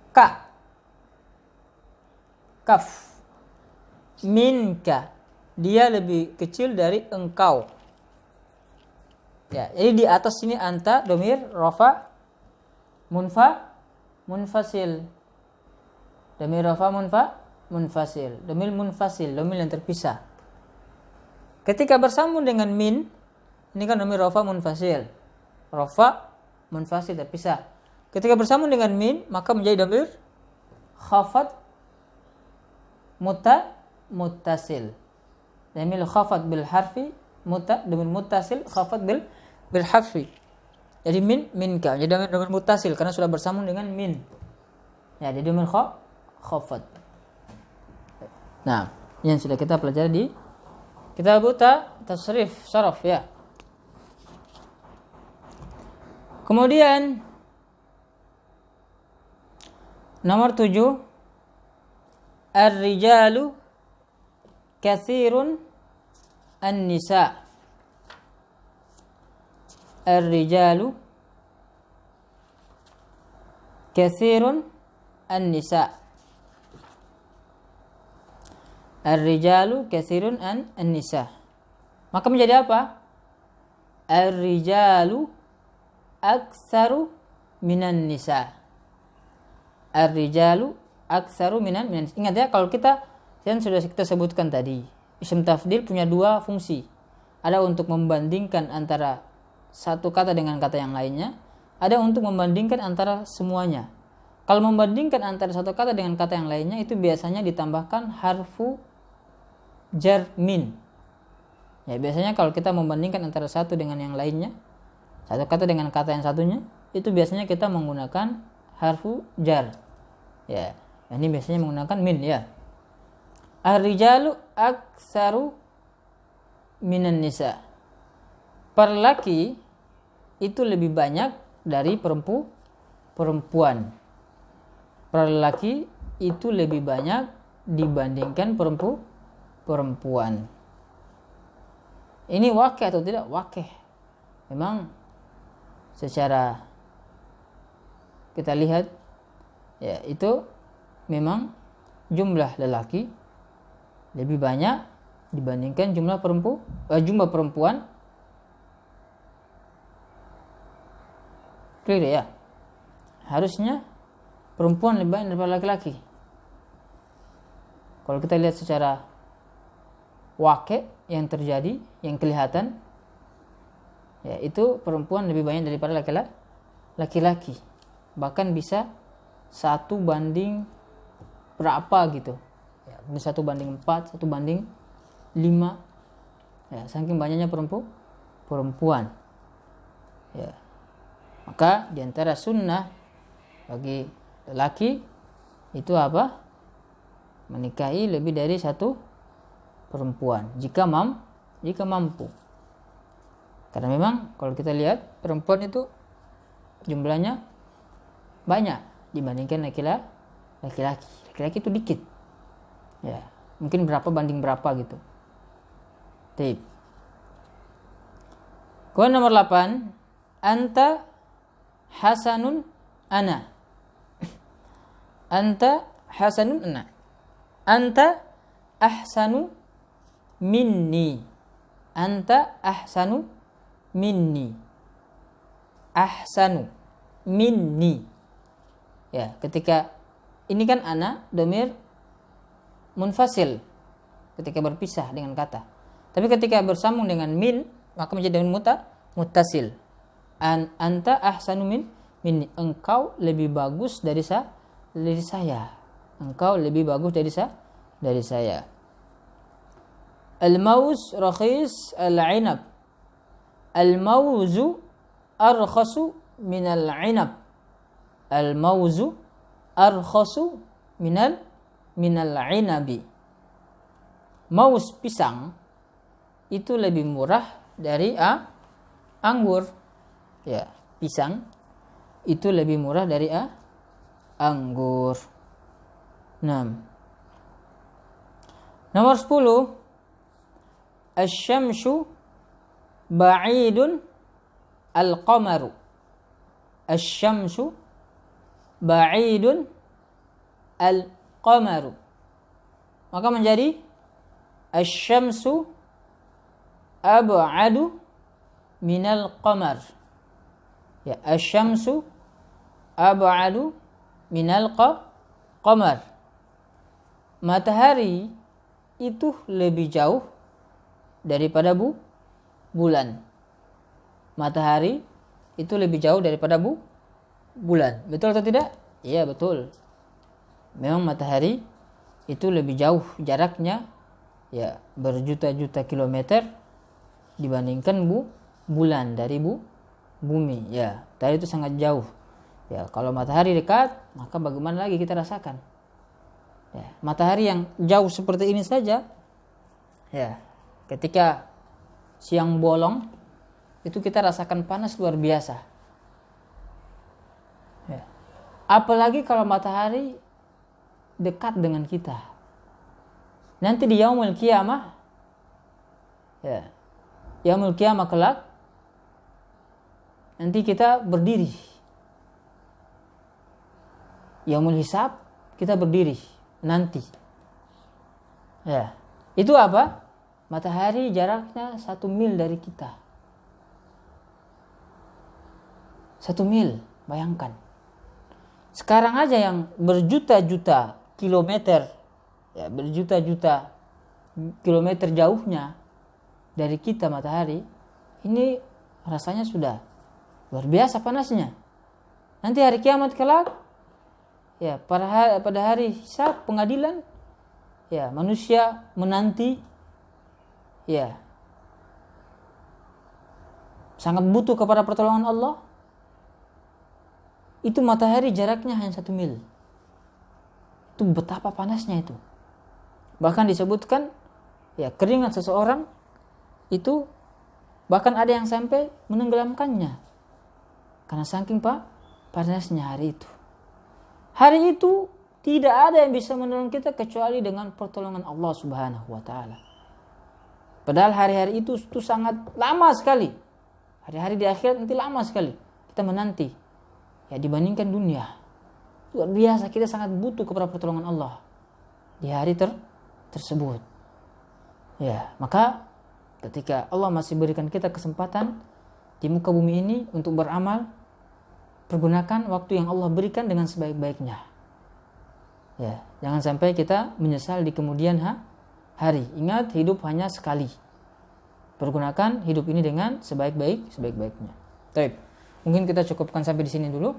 kaf. Minka, dia lebih kecil dari engkau. Ya, jadi di atas sini anta dhamir rafa munfasil. Dhamir rafa munfasil. Dhamir munfasil, dhamir yang terpisah. Ketika bersambung dengan min, ini kan dhamir rafa munfasil. Rafa munfasil terpisah. Ketika bersambung dengan min, maka menjadi dhamir khafat muttasil. Dhamir khafat bil harfi dhamir muttasil khafat bil harfi. Jadi minka, jadi dhamir muttasil karena sudah bersambung dengan min. Ya, jadi dhamir khafat. Nah, yang sudah kita pelajari di kitab tasrif saraf ya. Kemudian nomor 7, ar-rijalu katsirun an-nisa. Ar-rijalu katsirun an-nisa. Ar-rijalu katsirun an-nisa. Maka menjadi apa? Ar-rijalu aktsaru minan nisa. Ar-rijalu aktsaru minan nisa. Ingat ya, kalau kita sudah kita sebutkan tadi, isim tafdil punya dua fungsi. Ada untuk membandingkan antara satu kata dengan kata yang lainnya, ada untuk membandingkan antara semuanya. Kalau membandingkan antara satu kata dengan kata yang lainnya, itu biasanya ditambahkan harfu jar min. Ya, biasanya kalau kita membandingkan antara satu dengan yang lainnya, satu kata dengan kata yang satunya, itu biasanya kita menggunakan harfu jar. Ya, ini biasanya menggunakan min ya. Ar-rijalu aktsaru minan nisa. Para laki itu lebih banyak dari perempuan. Para laki itu lebih banyak dibandingkan perempuan. Ini wakih atau tidak? Wakih. Memang secara kita lihat ya itu memang jumlah lelaki lebih banyak dibandingkan jumlah perempuan. Clear ya? Harusnya perempuan lebih banyak daripada laki-laki. Kalau kita lihat secara wakil yang terjadi, yang kelihatan, ya itu perempuan lebih banyak daripada laki-laki. Bahkan bisa 1 banding berapa gitu. Ya, 1 banding 4, 1 banding 5. Ya, saking banyaknya perempuan. Ya. Maka diantara sunnah bagi lelaki itu apa? Menikahi lebih dari 1 perempuan jika mampu. Karena memang kalau kita lihat perempuan itu jumlahnya banyak dibandingkan laki-laki. Laki-laki itu dikit. Ya, mungkin berapa banding berapa gitu. Tip. Kemudian nomor 8, anta hasanun ana. Anta hasanun ana. Anta ahsanu minni. Anta ahsanu minni. Ahsanu minni. Ya, ketika ini kan ana domir munfasil ketika berpisah dengan kata. Tapi ketika bersambung dengan min maka menjadi domir muttasil. Anta ahsanu minni. Engkau lebih bagus dari saya. Engkau lebih bagus dari saya. Al-mauz rakhis al-'inab. Al-mauzu arkhasu min al-'inab. Al-mauzu arkhasu min al-'inabi. Mauz pisang itu lebih murah dari anggur. Ya, pisang itu lebih murah dari anggur. 6. Nomor 10, asy-syamsu ba'idun al-qamaru. Asy-syamsu ba'idun al-qamaru. Maka menjadi asy-syamsu ab'adu minal qamar. Ya, asy-syamsu ab'adu minal qamar. Matahari itu lebih jauh daripada bulan. Matahari itu lebih jauh daripada bulan. Betul atau tidak? Iya, betul. Memang matahari itu lebih jauh jaraknya, ya berjuta-juta kilometer dibandingkan bulan dari bumi. Ya, tadi itu sangat jauh. Ya, kalau matahari dekat, maka bagaimana lagi kita rasakan? Ya, matahari yang jauh seperti ini saja, ya, ketika siang bolong itu kita rasakan panas luar biasa. Ya. Apalagi kalau matahari dekat dengan kita. Nanti di yaumul qiyamah, ya, yaumul qiyamah kelak, nanti kita berdiri. Yaumul hisab kita berdiri nanti. Ya, itu apa? Matahari jaraknya 1 mil dari kita. 1 mil, bayangkan. Sekarang aja yang berjuta-juta kilometer, ya berjuta-juta kilometer jauhnya dari kita matahari, ini rasanya sudah luar biasa panasnya. Nanti hari kiamat kelak, ya pada hari hisab pengadilan, ya manusia menanti, ya sangat butuh kepada pertolongan Allah. itu matahari jaraknya hanya 1 mil. Itu betapa panasnya itu. Bahkan disebutkan ya keringat seseorang itu bahkan ada yang sampai menenggelamkannya karena saking panasnya hari itu. Hari itu tidak ada yang bisa menolong kita kecuali dengan pertolongan Allah Subhanahu wa taala. Padahal hari-hari itu sangat lama sekali. Hari-hari di akhirat nanti lama sekali kita menanti. Ya dibandingkan dunia. Luar biasa, kita sangat butuh kepada pertolongan Allah di hari tersebut. Ya, maka ketika Allah masih berikan kita kesempatan di muka bumi ini untuk beramal, pergunakan waktu yang Allah berikan dengan sebaik-baiknya. Ya, jangan sampai kita menyesal di kemudian hari. Ingat, hidup hanya sekali. Pergunakan hidup ini dengan sebaik-baiknya. Baik. Mungkin kita cukupkan sampai di sini dulu.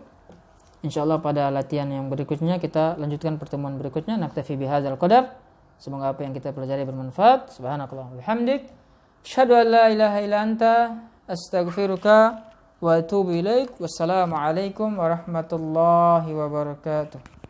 Insyaallah pada latihan yang berikutnya kita lanjutkan pertemuan berikutnya. Naktafi bihadzal qadar. Semoga apa yang kita pelajari bermanfaat. Subhanakallah wa bihamdik. Asyhadu an la ilaha illa anta astaghfiruka wa atubu ilaik. Wassalamualaikum warahmatullahi wabarakatuh.